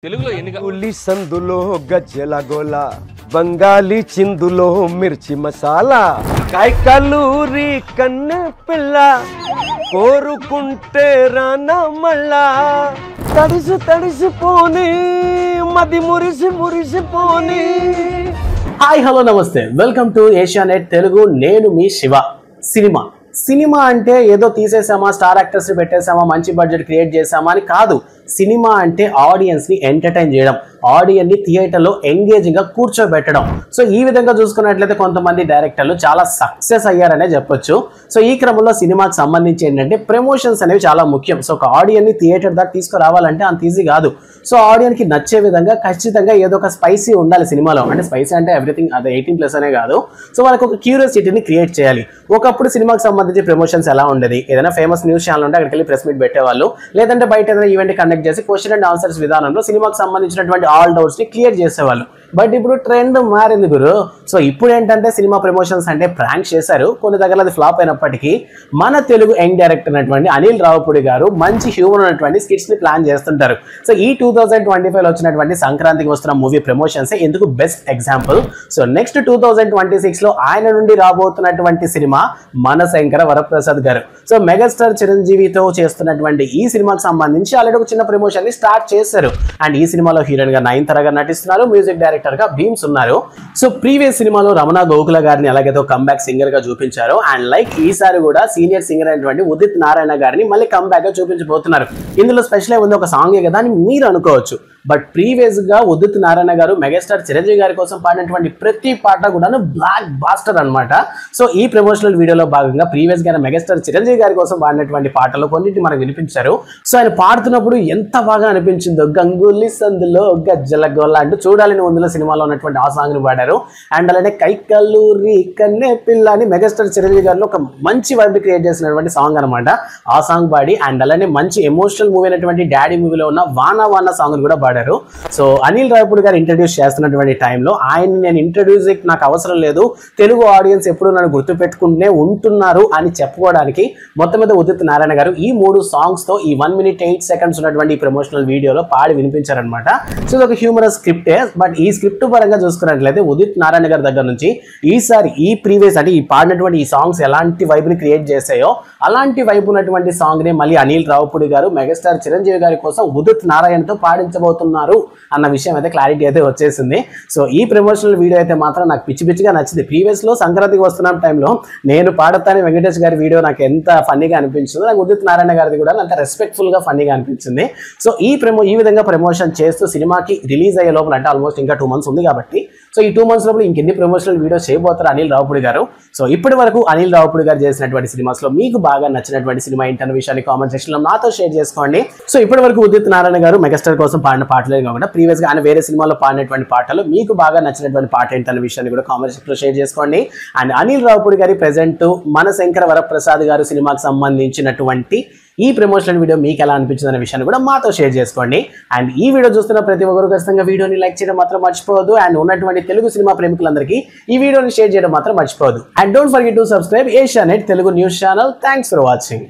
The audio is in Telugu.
తెలుగులో ఎన్ని ఉల్లి సందులో గజ్జల గోల బంగాళీ చిందులో మిర్చి మసాలా కాయకల్లూరి కన్నె పిల్ల కోరుకుంటే రానా మళ్ళా తడిసిపోని మది మురిసిపోని. హాయ్ హలో నమస్తే, వెల్కమ్ టు ఏషియానెట్ తెలుగు. నేను మీ శివ. సినిమా అంటే ఏదో తీసేసామా, స్టార్ యాక్టర్స్ ని పెట్టేసామా, మంచి బడ్జెట్ క్రియేట్ చేసామా అని కాదు. సినిమా అంటే ఆడియన్స్ ని ఎంటర్టైన్ చేయడం, ఆడియన్స్ ని థియేటర్ లో ఎంగేజింగ్ గా కూర్చోబెట్టడం. సో ఈ విధంగా చూసుకున్నట్లయితే కొంతమంది డైరెక్టర్లు చాలా సక్సెస్ అయ్యారనే చెప్పొచ్చు. సో ఈ క్రమంలో సినిమాకి సంబంధించి ఏంటంటే ప్రమోషన్స్ అనేవి చాలా ముఖ్యం. సో ఒక ఆడియన్స్ ని థియేటర్ దాకా తీసుకురావాలంటే అంత ఈజీ కాదు. సో ఆడియన్స్ కి నచ్చే విధంగా ఖచ్చితంగా ఏదో ఒక స్పైసీ ఉండాలి సినిమాలో. అంటే స్పైసీ అంటే ఎవ్రీథింగ్ అదే 18+ అనే కాదు. సో వాళ్ళకి ఒక క్యూరియాసిటీని క్రియేట్ చేయాలి. ఒకప్పుడు సినిమాకి సంబంధించి ప్రమోషన్స్ ఎలా ఉండేది, ఏదైనా ఫేమస్ న్యూస్ ఛానల్ ఉంటే అక్కడికి వెళ్ళి ప్రెస్ మీట్ పెట్టేవాళ్ళు, లేదంటే బయట ఏదైనా ఈవెంట్ కండక్ట్ చేసి క్వశ్చన్ అండ్ ఆన్సర్స్ విధానంలో సినిమాకి సంబంధించినటువంటి ఆల్ డౌట్స్ ని క్లియర్ చేసేవాళ్ళు. బట్ ఇప్పుడు ట్రెండ్ మారింది గురు. సో ఇప్పుడు ఏంటంటే సినిమా ప్రమోషన్స్ అంటే ప్రాంక్ చేశారు, కొన్ని దగ్గర అది ఫ్లాప్ అయినప్పటికీ మన తెలుగు యంగ్ డైరెక్టర్ అయినటువంటి అనిల్ రావుపూడి గారు మంచి హ్యూమర్ ఉన్నటువంటి స్కిట్స్ ని ప్లాన్ చేస్తుంటారు. సో ఈ 2025 వచ్చినటువంటి సంక్రాంతికి వస్తున్న మూవీ ప్రమోషన్స్ ఎందుకు బెస్ట్ ఎగ్జాంపుల్. సో నెక్స్ట్ 2026 లో ఆయన నుండి రాబోతున్నటువంటి సినిమా మన శంకర వరప్రసాద్ గారు. సో మెగాస్టార్ చిరంజీవితో చేస్తున్నటువంటి ఈ సినిమాకి సంబంధించి ఆల్రెడీ ఒక చిన్న ప్రమోషన్ ని స్టార్ట్ చేశారు. అండ్ ఈ సినిమాలో హీరోయిన్ గా నయనతార గారు నటిస్తున్నారు, మ్యూజిక్ డైరెక్టర్ గా భీమ్స్ ఉన్నారు. సో ప్రీవియస్ సినిమాలో రమణ గోకుల గారిని ఎలాగైతే కంబ్యాక్ సింగర్ గా చూపించారు, అండ్ లైక్ ఈసారి కూడా సీనియర్ సింగర్ అయినటువంటి ఉదిత్ నారాయణ గారిని మళ్ళీ కంబ్యాక్ గా చూపించబోతున్నారు. ఇందులో స్పెషల్ ఉంది, ఒక సాంగే కదా అని మీరు అనుకోవచ్చు. బట్ ప్రీవియస్ గా ఉదిత్ నారాయణ గారు మెగాస్టార్ చిరంజీవి గారి కోసం పాడినటువంటి ప్రతి పాట కూడా బ్లాక్ బాస్టర్ అన్నమాట. సో ఈ ప్రమోషనల్ వీడియోలో భాగంగా ప్రీవియస్ గా మెగాస్టార్ చిరంజీవి గారి కోసం పాడినటువంటి పాటలు కొన్నింటిని మనకు వినిపించారు. సో ఆయన పాడుతున్నప్పుడు ఎంత బాగా అనిపించిందో, గంగూలీ సందులో గజ్జల గోల అంటూ చూడాలని ఉందిలో సినిమాలో ఉన్నటువంటి ఆ సాంగ్ ని పాడారు. అండ్ అలానే కైకల్లూరి కన్నె పిల్ల అని మెగాస్టార్ చిరంజీవి గారిలో ఒక మంచి వైబ్ క్రియేట్ చేసినటువంటి సాంగ్ అనమాట. ఆ సాంగ్ పాడి అండ్ అలానే మంచి ఎమోషనల్ మూవీ అయినటువంటి డాడీ మూవీలో ఉన్న వానా వానా సాంగ్ కూడా పాడారు. సో అనిల్ రావుపూడి గారు ఇంట్రడ్యూస్ చేస్తున్నటువంటి టైంలో ఆయన్ని నేను ఇంట్రడ్యూస్ నాకు అవసరం లేదు, తెలుగు ఆడియన్స్ ఎప్పుడు నన్ను గుర్తుపెట్టుకుంటూనే ఉంటున్నారు అని చెప్పుకోవడానికి మొత్తం మీద ఉదిత్ నారాయణ గారు ఈ 3 సాంగ్స్ తో ఈ 1 minute 8 seconds ఉన్నటువంటి ఈ ప్రమోషనల్ వీడియోలో పాడి వినిపించారనమాట. సో ఇది ఒక హ్యూమరస్ స్క్రిప్టే. బట్ ఈ స్క్రిప్ట్ పరంగా చూసుకున్నట్లయితే ఉదిత్ నారాయణ గారి దగ్గర నుంచి ఈసారి ఈ ప్రీవియస్ అంటే ఈ పాడినటువంటి ఈ సాంగ్స్ ఎలాంటి వైబ్ ని క్రియేట్ చేసాయో అలాంటి వైబ్ ఉన్నటువంటి సాంగ్ ని మళ్ళీ అనిల్ రావుపూడి గారు మెగాస్టార్ చిరంజీవి గారి కోసం ఉదిత్ నారాయణతో పాడించబోతున్నారు అన్న విషయం అయితే క్లారిటీ అయితే వచ్చేసింది. సో ఈ ప్రమోషనల్ వీడియో అయితే మాత్రం నాకు పిచ్చిగా నచ్చింది. ప్రీవియస్ లో సంక్రాంతికి వస్తున్న టైంలో నేను పాడతాను వెంకటేష్ గారి వీడియో నాకు ఎంత ఫన్నీగా అనిపించింది, నాకు ఉదిత్ నారాయణ గారిది కూడా అంత రెస్పెక్ట్ఫుల్ గా ఫన్నీగా అనిపించింది. సో ఈ విధంగా ప్రమోషన్ చేస్తూ సినిమాకి రిలీజ్ అయ్యే లోపల అంటే ఆల్మోస్ట్ ఇంకా 2 months ఉంది కాబట్టి, సో ఈ 2 months లోపల ఇంకెన్ని ప్రమోషనల్ వీడియోస్ చేయబోతారు అనిల్ రావుపూడి గారు. సో ఇప్పటి వరకు అనిల్ రావుపూడి గారు చేసినటువంటి సినిమాస్ లో మీకు బాగా నచ్చినటువంటి సినిమా ఏంటన్న విషయాన్ని కామెంట్ సెక్షన్ లో నాతో షేర్ చేసుకోండి. సో ఇప్పటి వరకు ఉదిత్ నారాయణ గారు మెగాస్టార్ కోసం పాడిన పాటలే కాకుండా ప్రీవియస్ గా ఆయన వేరే సినిమాలో పాడినటువంటి పాటలు మీకు బాగా నచ్చినటువంటి పాట ఏంటన్న విషయాన్ని కూడా కామెంట్ సెక్షన్ లో షేర్ చేసుకోండి. అండ్ అనిల్ రావుపూడి గారి ప్రెజెంట్ మన శంకర వరప్రసాద్ గారు సినిమాకి సంబంధించినటువంటి ఈ ప్రమోషనల్ వీడియో మీకు ఎలా అనిపించింది అనే విషయాన్ని కూడా మాతో షేర్ చేసుకోండి. అండ్ ఈ వీడియో చూస్తున్న ప్రతి ఒక్కరు ఖచ్చితంగా వీడియోని లైక్ చేయడం మాత్రం మర్చిపోవద్దు. అండ్ ఉన్నటువంటి తెలుగు సినిమా ప్రేమికులందరికీ ఈ వీడియోని షేర్ చేయడం మాత్రం మర్చిపోవద్దు. And don't forget to subscribe Asianet Telugu news channel. Thanks for watching.